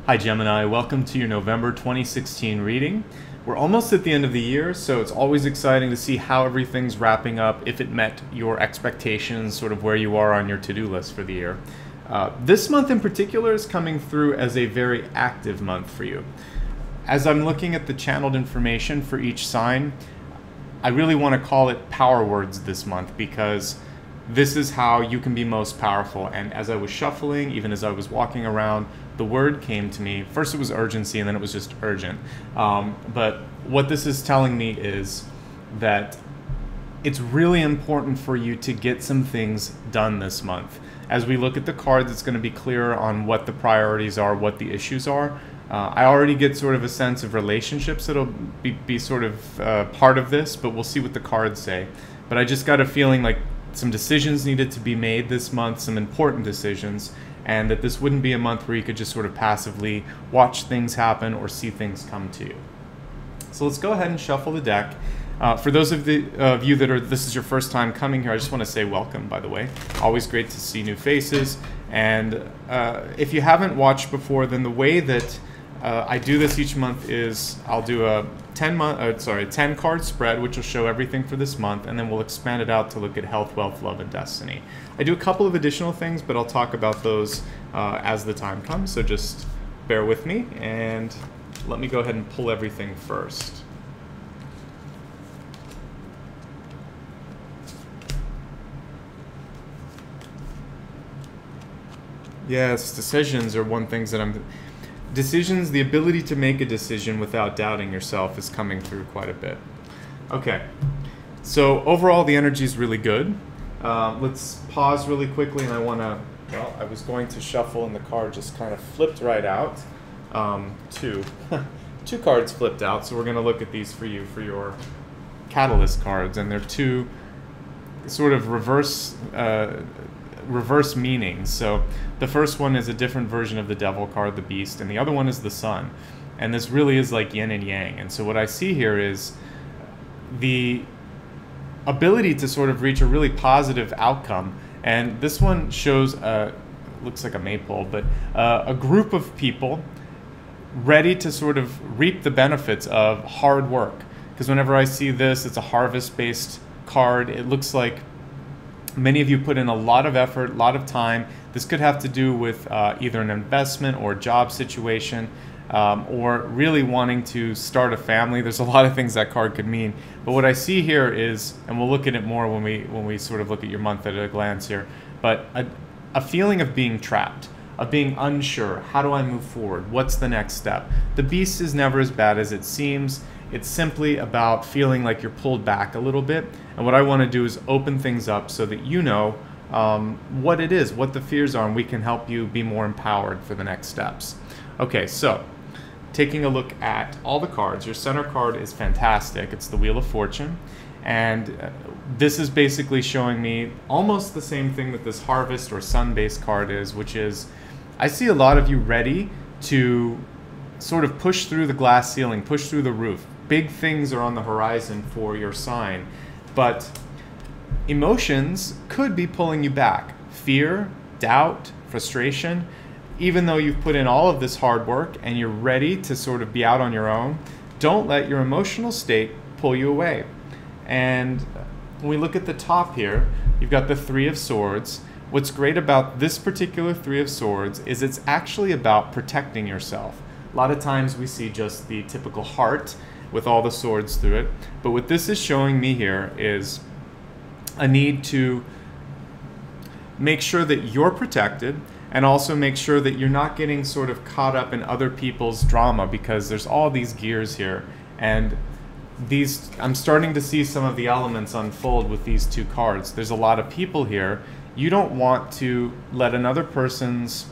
Hi Gemini, welcome to your November 2016 reading. We're almost at the end of the year, so it's always exciting to see how everything's wrapping up, if it met your expectations, sort of where you are on your to-do list for the year. This month in particular is coming through as a very active month for you. As I'm looking at the channeled information for each sign, I really want to call it power words this month because this is how you can be most powerful. And as I was shuffling, even as I was walking around, the word came to me. First it was urgency, and then it was just urgent. But what this is telling me is that it's really important for you to get some things done this month. As we look at the cards, it's going to be clearer on what the priorities are, what the issues are. I already get sort of a sense of relationships that'll be sort of part of this, but we'll see what the cards say. But I just got a feeling like some decisions needed to be made this month, some important decisions, and that this wouldn't be a month where you could just sort of passively watch things happen or see things come to you. So let's go ahead and shuffle the deck. For those of you that this is your first time coming here, I just want to say welcome, by the way. Always great to see new faces. And if you haven't watched before, then the way that I do this each month is I'll do a 10 card spread, which will show everything for this month, and then we'll expand it out to look at health, wealth, love, and destiny. I do a couple of additional things, but I'll talk about those as the time comes, so just bear with me, and let me go ahead and pull everything first. Yes, decisions are one thing that Decisions, the ability to make a decision without doubting yourself is coming through quite a bit. Okay, so overall the energy is really good. Let's pause really quickly, and I was going to shuffle and the card just kind of flipped right out. Two cards flipped out, so we're going to look at these for you for your catalyst cards, and they're two sort of reverse meanings. So the first one is a different version of the devil card, the beast, and the other one is the sun. And this really is like yin and yang. And so what I see here is the ability to sort of reach a really positive outcome. And this one shows looks like a maypole, but a group of people ready to sort of reap the benefits of hard work. Because whenever I see this, it's a harvest-based card. It looks like many of you put in a lot of effort, a lot of time. This could have to do with either an investment or a job situation, or really wanting to start a family. There's a lot of things that card could mean. But what I see here is, and we'll look at it more when we sort of look at your month at a glance here, but a feeling of being trapped, of being unsure. How do I move forward? What's the next step? The beast is never as bad as it seems. It's simply about feeling like you're pulled back a little bit. And what I want to do is open things up so that you know what it is, what the fears are, and we can help you be more empowered for the next steps. Okay, so taking a look at all the cards, your center card is fantastic. It's the Wheel of Fortune. And this is basically showing me almost the same thing that this harvest or sun-based card is, which is I see a lot of you ready to sort of push through the glass ceiling, push through the roof. Big things are on the horizon for your sign, but emotions could be pulling you back. Fear, doubt, frustration. Even though you've put in all of this hard work and you're ready to sort of be out on your own, don't let your emotional state pull you away. And when we look at the top here, you've got the Three of Swords. What's great about this particular Three of Swords is it's actually about protecting yourself. A lot of times we see just the typical heart with all the swords through it. But what this is showing me here is a need to make sure that you're protected, and also make sure that you're not getting sort of caught up in other people's drama, because there's all these gears here. And I'm starting to see some of the elements unfold with these two cards. There's a lot of people here. You don't want to let another person's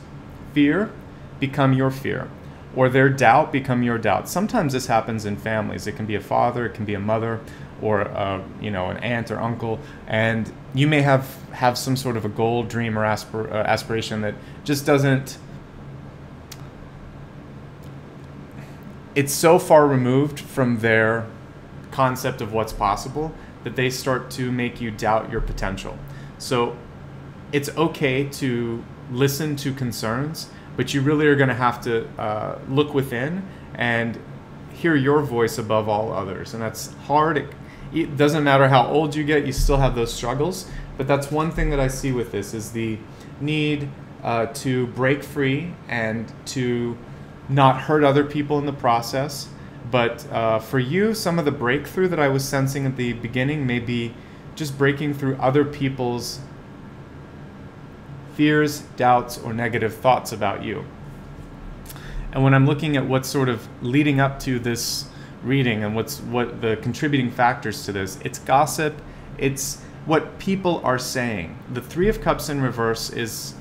fear become your fear, or their doubt become your doubt. Sometimes this happens in families. It can be a father, it can be a mother, or an aunt or uncle, and you may have some sort of a goal, dream, or aspiration that just doesn't. It's so far removed from their concept of what's possible that they start to make you doubt your potential. So it's okay to listen to concerns, but you really are going to have to look within and hear your voice above all others. And that's hard. It doesn't matter how old you get, you still have those struggles. But that's one thing that I see with this, is the need to break free and to not hurt other people in the process. But for you, some of the breakthrough that I was sensing at the beginning may be just breaking through other people's fears, doubts, or negative thoughts about you. And when I'm looking at what's sort of leading up to this reading and what the contributing factors to this, it's gossip, it's what people are saying. The Three of Cups in reverse is,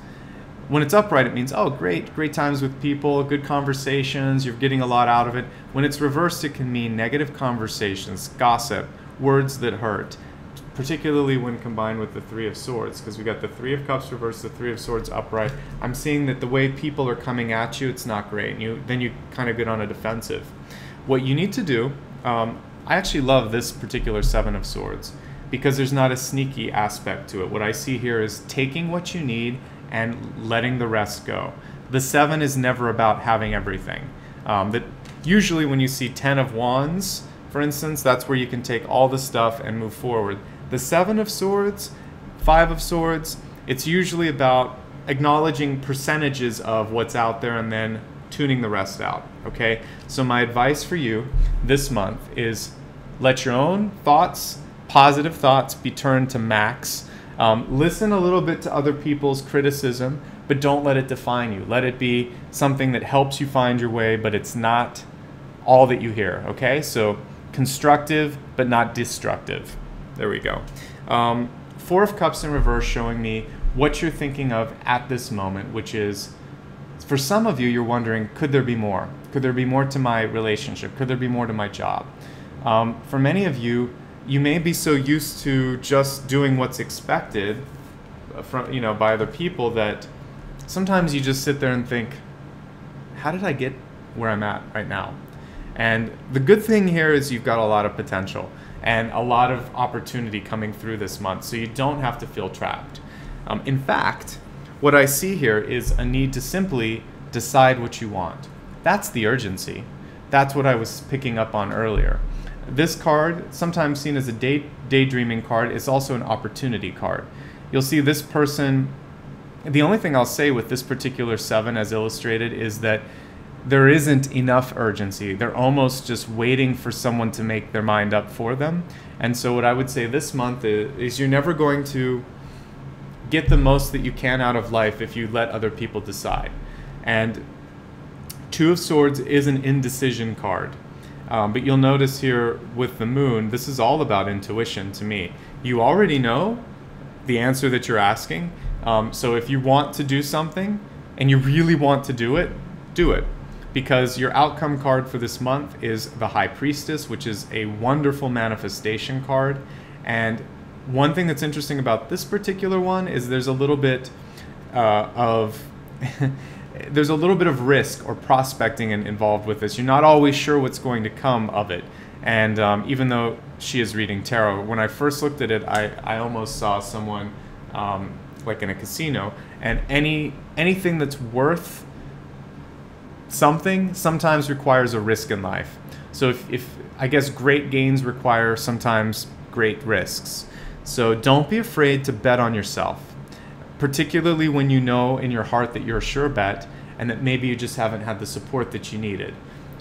when it's upright, it means, oh, great times with people, good conversations, you're getting a lot out of it. When it's reversed, it can mean negative conversations, gossip, words that hurt, particularly when combined with the Three of Swords, because we got the Three of Cups reversed, the Three of Swords upright. I'm seeing that the way people are coming at you, it's not great. And then you kind of get on a defensive. What you need to do, I actually love this particular Seven of Swords, because there's not a sneaky aspect to it. What I see here is taking what you need and letting the rest go. The Seven is never about having everything. That usually when you see 10 of Wands, for instance, that's where you can take all the stuff and move forward. The Seven of Swords, Five of Swords, it's usually about acknowledging percentages of what's out there and then tuning the rest out, okay? So my advice for you this month is let your own thoughts, positive thoughts, be turned to max. Listen a little bit to other people's criticism, but don't let it define you. Let it be something that helps you find your way, but it's not all that you hear, okay? So constructive, but not destructive. There we go. Four of Cups in reverse showing me what you're thinking of at this moment, which is, for some of you, you're wondering, could there be more? Could there be more to my relationship? Could there be more to my job? For many of you, you may be so used to just doing what's expected from, by other people, that sometimes you just sit there and think, how did I get where I'm at right now? And the good thing here is you've got a lot of potential and a lot of opportunity coming through this month, so you don't have to feel trapped. In fact, what I see here is a need to simply decide what you want. That's the urgency. That's what I was picking up on earlier. This card, sometimes seen as a daydreaming card, is also an opportunity card. You'll see this person, the only thing I'll say with this particular Seven as illustrated is that there isn't enough urgency. They're almost just waiting for someone to make their mind up for them. And so what I would say this month is you're never going to get the most that you can out of life if you let other people decide. And Two of Swords is an indecision card. But you'll notice here with the Moon, this is all about intuition to me. You already know the answer that you're asking. So if you want to do something and you really want to do it, do it. Because your outcome card for this month is the High Priestess, which is a wonderful manifestation card. And one thing that's interesting about this particular one is there's a little bit of there's a little bit of risk or prospecting involved with this. You're not always sure what's going to come of it. And even though she is reading tarot, when I first looked at it, I almost saw someone like in a casino. And anything that's worth something sometimes requires a risk in life. So if I guess great gains require sometimes great risks. So don't be afraid to bet on yourself, particularly when you know in your heart that you're a sure bet and that maybe you just haven't had the support that you needed.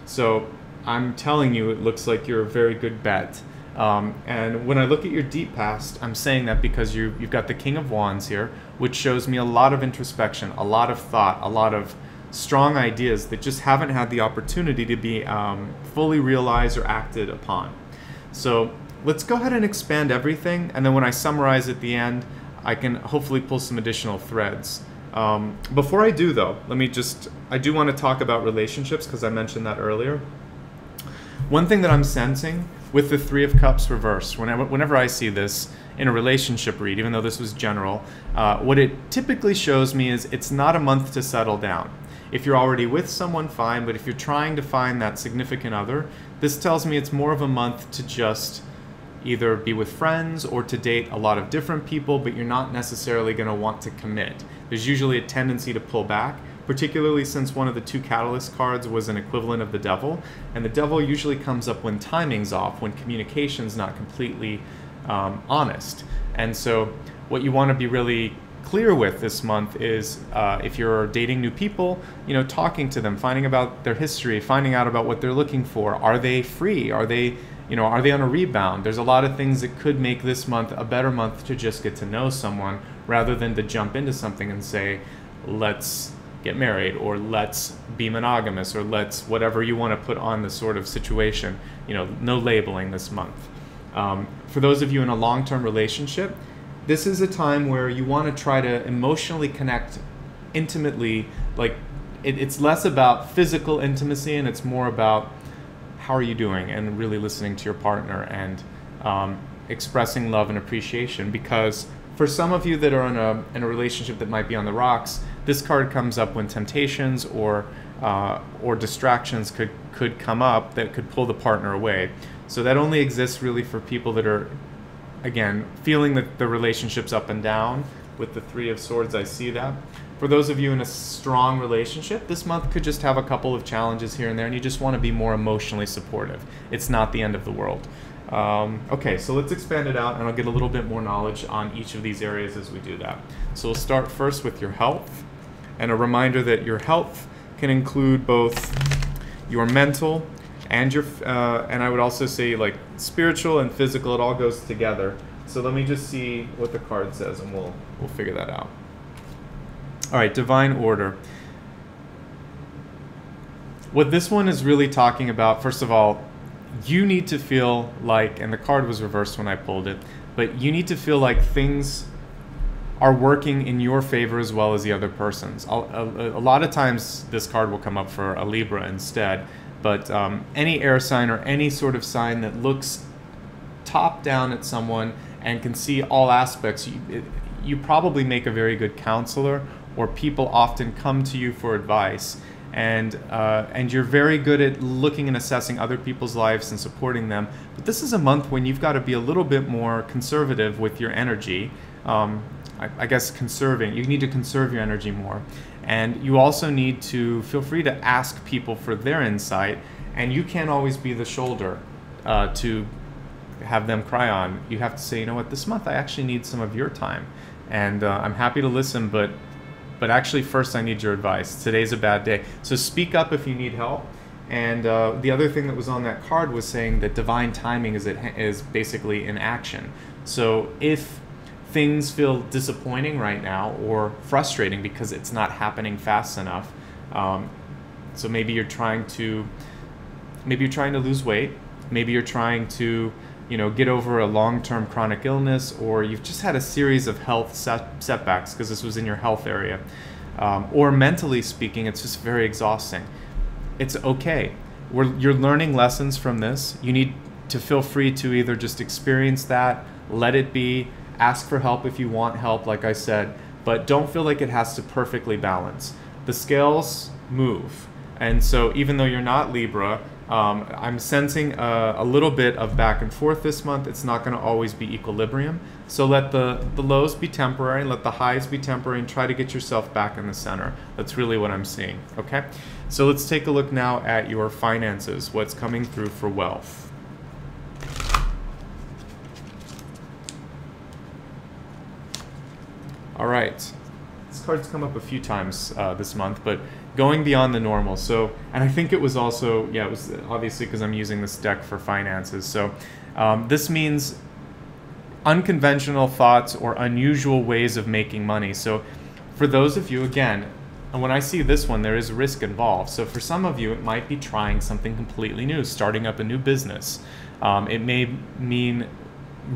So I'm telling you, it looks like you're a very good bet. And when I look at your deep past, I'm saying that because you've got the King of Wands here, which shows me a lot of introspection, a lot of thought, a lot of strong ideas that just haven't had the opportunity to be fully realized or acted upon. So let's go ahead and expand everything, and then when I summarize at the end, I can hopefully pull some additional threads. Before I do though, I do want to talk about relationships because I mentioned that earlier. One thing that I'm sensing with the Three of Cups reversed, whenever I see this in a relationship read, even though this was general, what it typically shows me is it's not a month to settle down. If you're already with someone, fine, but if you're trying to find that significant other, this tells me it's more of a month to just either be with friends or to date a lot of different people, but you're not necessarily going to want to commit. There's usually a tendency to pull back. particularly since one of the two catalyst cards was an equivalent of the devil. And the devil usually comes up when timing's off, when communication's not completely honest. And so what you want to be really clear with this month is if you're dating new people, talking to them, finding about their history, finding out about what they're looking for. Are they free? Are they on a rebound? There's a lot of things that could make this month a better month to just get to know someone rather than to jump into something and say, let's get married, or let's be monogamous, or let's whatever you want to put on the sort of situation. No labeling this month. For those of you in a long-term relationship, this is a time where you want to try to emotionally connect intimately. Like it's less about physical intimacy and it's more about how are you doing, and really listening to your partner and expressing love and appreciation. Because for some of you that are in a relationship that might be on the rocks, this card comes up when temptations or distractions could come up that could pull the partner away. So that only exists really for people that are, again, feeling that the relationship's up and down. With the Three of Swords, I see that. For those of you in a strong relationship, this month could just have a couple of challenges here and there, and you just want to be more emotionally supportive. It's not the end of the world. Okay, so let's expand it out, and I'll get a little bit more knowledge on each of these areas as we do that. So we'll start first with your health, and a reminder that your health can include both your mental and your, and I would also say like spiritual and physical. It all goes together. So let me just see what the card says, and we'll figure that out. All right, divine order. What this one is really talking about, first of all, you need to feel like, and the card was reversed when I pulled it, but you need to feel like things are working in your favor as well as the other person's. A lot of times this card will come up for a Libra instead, but any air sign or any sort of sign that looks top down at someone and can see all aspects, you probably make a very good counselor, or people often come to you for advice, and you're very good at looking and assessing other people's lives and supporting them. But this is a month when you've got to be a little bit more conservative with your energy. I guess conserving. You need to conserve your energy more. And you also need to feel free to ask people for their insight, and you can't always be the shoulder to have them cry on. You have to say, you know what, this month I actually need some of your time, and I'm happy to listen, but actually first I need your advice. Today's a bad day. So speak up if you need help. And the other thing that was on that card was saying that divine timing is basically in action. So if things feel disappointing right now or frustrating because it's not happening fast enough, so maybe you're trying to lose weight, maybe you're trying to get over a long-term chronic illness, or you've just had a series of health setbacks because this was in your health area, or mentally speaking, it's just very exhausting. It's okay. You're learning lessons from this. You need to feel free to either just experience that, let it be, ask for help if you want help, like I said, but don't feel like it has to perfectly balance. The scales move, and so even though you're not Libra, I'm sensing a little bit of back and forth this month. It's not going to always be equilibrium. So let the lows be temporary, let the highs be temporary, and try to get yourself back in the center. That's really what I'm seeing, okay? So let's take a look now at your finances, what's coming through for wealth. All right, this card's come up a few times this month, but going beyond the normal. So, and I think it was also, it was obviously because I'm using this deck for finances. So this means unconventional thoughts or unusual ways of making money. So for those of you, again, and when I see this one, there is risk involved. So for some of you, it might be trying something completely new, starting up a new business. It may mean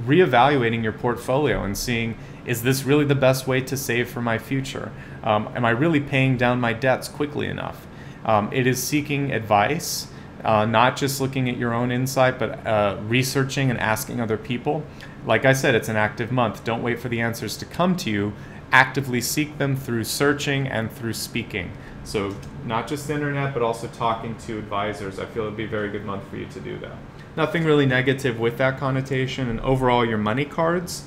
reevaluating your portfolio and seeing, is this really the best way to save for my future? Am I really paying down my debts quickly enough? It is seeking advice, not just looking at your own insight, but researching and asking other people. Like I said, it's an active month. Don't wait for the answers to come to you. Actively seek them through searching and through speaking. So not just the internet, but also talking to advisors. I feel it'd be a very good month for you to do that. Nothing really negative with that connotation. And overall, your money cards,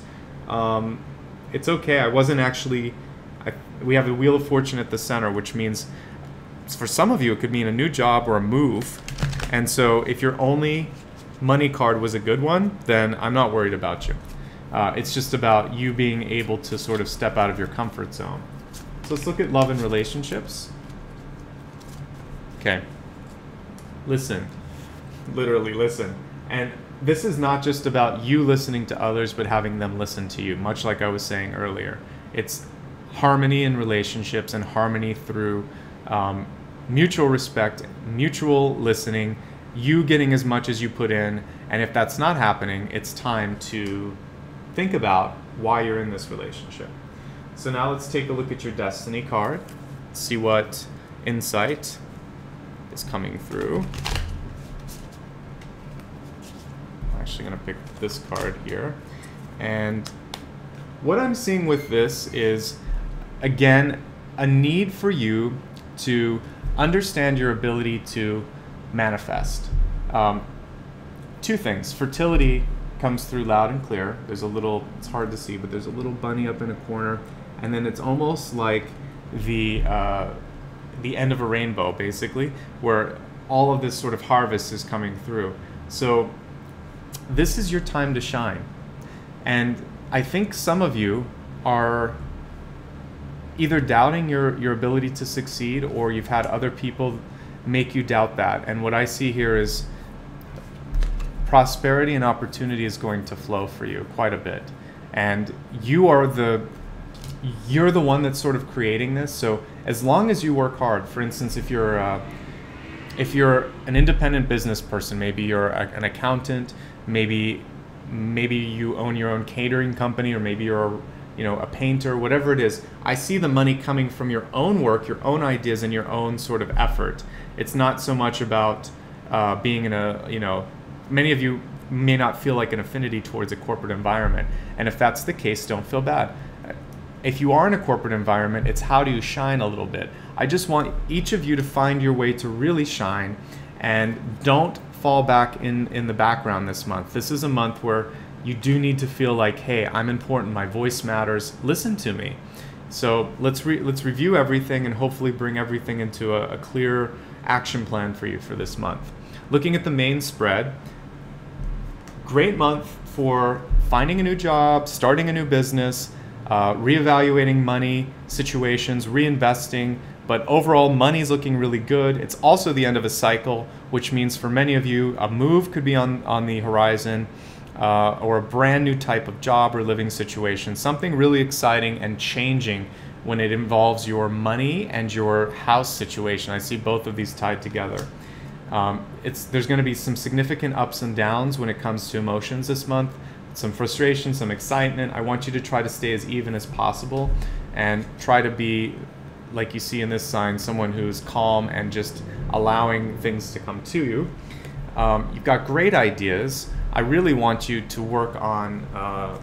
it's okay. I We have the Wheel of Fortune at the center, which means for some of you it could mean a new job or a move. And so if your only money card was a good one, then I'm not worried about you. It's just about you being able to sort of step out of your comfort zone. So let's look at love and relationships. Okay. Listen. Literally listen. And this is not just about you listening to others, but having them listen to you, much like I was saying earlier. It's harmony in relationships and harmony through mutual respect, mutual listening, you getting as much as you put in. And if that's not happening, it's time to think about why you're in this relationship. So now let's take a look at your destiny card, see what insight is coming through. I'm actually going to pick this card here. And what I'm seeing with this is, again, a need for you to understand your ability to manifest. Two things. Fertility comes through loud and clear. There's a little, it's hard to see, but there's a little bunny up in a corner. And then it's almost like the end of a rainbow, basically, where all of this sort of harvest is coming through. So this is your time to shine. And I think some of you are either doubting your ability to succeed, or you've had other people make you doubt that. And what I see here is prosperity and opportunity is going to flow for you quite a bit. And you're the one that's sort of creating this. So as long as you work hard, for instance, if you're an independent business person, maybe you're an accountant, maybe you own your own catering company, or maybe you're a painter, whatever it is, I see the money coming from your own work, your own ideas, and your own sort of effort. It's not so much about being in a, many of you may not feel like an affinity towards a corporate environment. And if that's the case, don't feel bad. If you are in a corporate environment, it's how do you shine a little bit. I just want each of you to find your way to really shine, and don't fall back in the background this month. This is a month where you do need to feel like, hey, I'm important, my voice matters, listen to me. So let's review everything and hopefully bring everything into a clear action plan for you for this month. Looking at the main spread, great month for finding a new job, starting a new business, reevaluating money situations, reinvesting, but overall money's looking really good. It's also the end of a cycle, which means for many of you, a move could be on the horizon, or a brand new type of job or living situation, something really exciting and changing when it involves your money and your house situation. I see both of these tied together. There's going to be some significant ups and downs when it comes to emotions this month, some frustration, some excitement. I want you to try to stay as even as possible and try to be, like you see in this sign, someone who's calm and just allowing things to come to you. You've got great ideas. I really want you to work on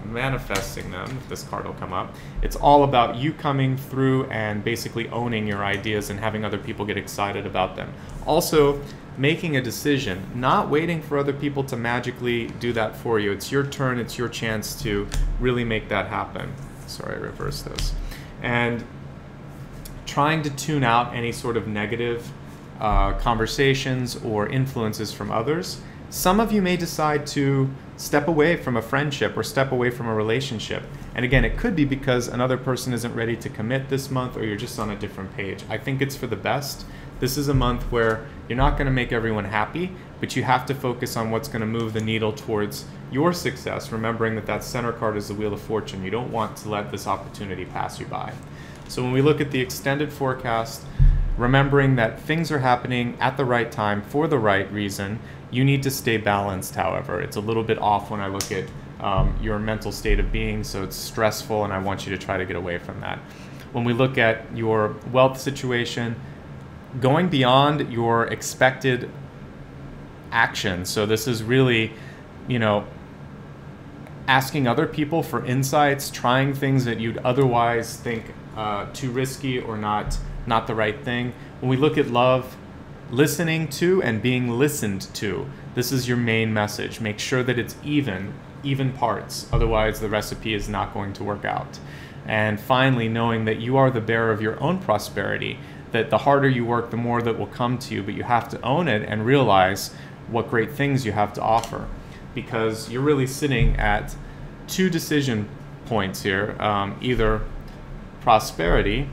manifesting them. This card will come up. It's all about you coming through and basically owning your ideas and having other people get excited about them. Also, making a decision, not waiting for other people to magically do that for you. It's your turn, it's your chance to really make that happen. Sorry, I reversed those. And trying to tune out any sort of negative conversations or influences from others. Some of you may decide to step away from a friendship or step away from a relationship. And again, it could be because another person isn't ready to commit this month, or you're just on a different page. I think it's for the best. This is a month where you're not going to make everyone happy, but you have to focus on what's going to move the needle towards your success, remembering that that center card is the Wheel of Fortune. You don't want to let this opportunity pass you by. So when we look at the extended forecast, remembering that things are happening at the right time for the right reason. You need to stay balanced, however. It's a little bit off when I look at your mental state of being, so it's stressful, and I want you to try to get away from that. When we look at your wealth situation, going beyond your expected action. So this is really, asking other people for insights, trying things that you'd otherwise think too risky or not the right thing. When we look at love, listening to and being listened to, this is your main message. Make sure that it's even parts, otherwise the recipe is not going to work out. And finally, knowing that you are the bearer of your own prosperity, that the harder you work, the more that will come to you, but you have to own it and realize what great things you have to offer, because you're really sitting at two decision points here, either prosperity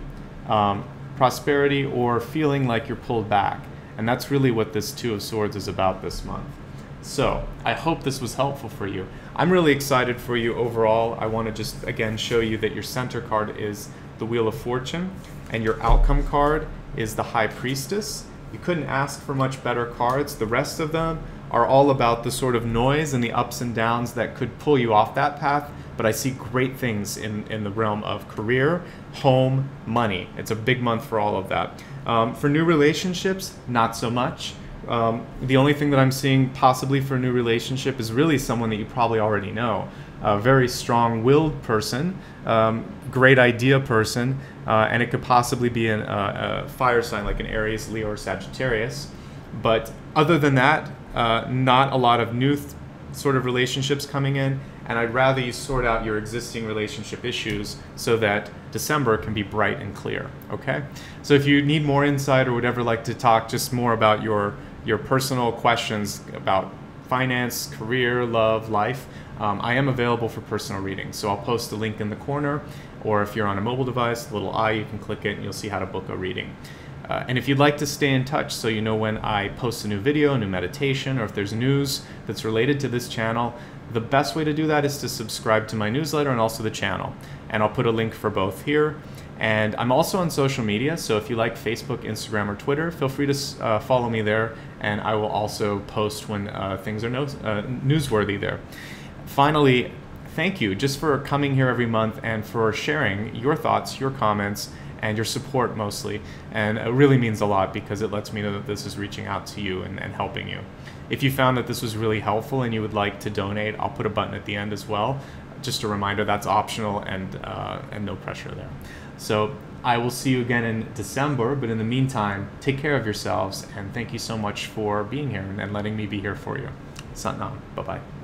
or feeling like you're pulled back. And that's really what this Two of Swords is about this month. So I hope this was helpful for you. I'm really excited for you overall. I want to just again show you that your center card is the Wheel of Fortune and your outcome card is the High Priestess. You couldn't ask for much better cards. The rest of them are all about the sort of noise and the ups and downs that could pull you off that path. But I see great things in the realm of career, home, money. It's a big month for all of that. For new relationships, not so much. The only thing that I'm seeing possibly for a new relationship is really someone that you probably already know. A very strong-willed person, great idea person, and it could possibly be a fire sign like an Aries, Leo, or Sagittarius. But other than that, not a lot of new sort of relationships coming in, and I'd rather you sort out your existing relationship issues so that December can be bright and clear, okay? So if you need more insight or would ever like to talk just more about your personal questions about finance, career, love, life, I am available for personal readings. So I'll post a link in the corner, or if you're on a mobile device, the little eye, you can click it and you'll see how to book a reading. And if you'd like to stay in touch so you know when I post a new video, a new meditation, or if there's news that's related to this channel, the best way to do that is to subscribe to my newsletter and also the channel. And I'll put a link for both here. And I'm also on social media, so if you like Facebook, Instagram, or Twitter, feel free to follow me there, and I will also post when things are newsworthy there. Finally, thank you just for coming here every month and for sharing your thoughts, your comments, and your support mostly. And it really means a lot because it lets me know that this is reaching out to you and helping you. If you found that this was really helpful and you would like to donate, I'll put a button at the end as well. Just a reminder, that's optional and no pressure there. So I will see you again in December, but in the meantime, take care of yourselves, and thank you so much for being here and letting me be here for you. Sat Nam. Bye-bye.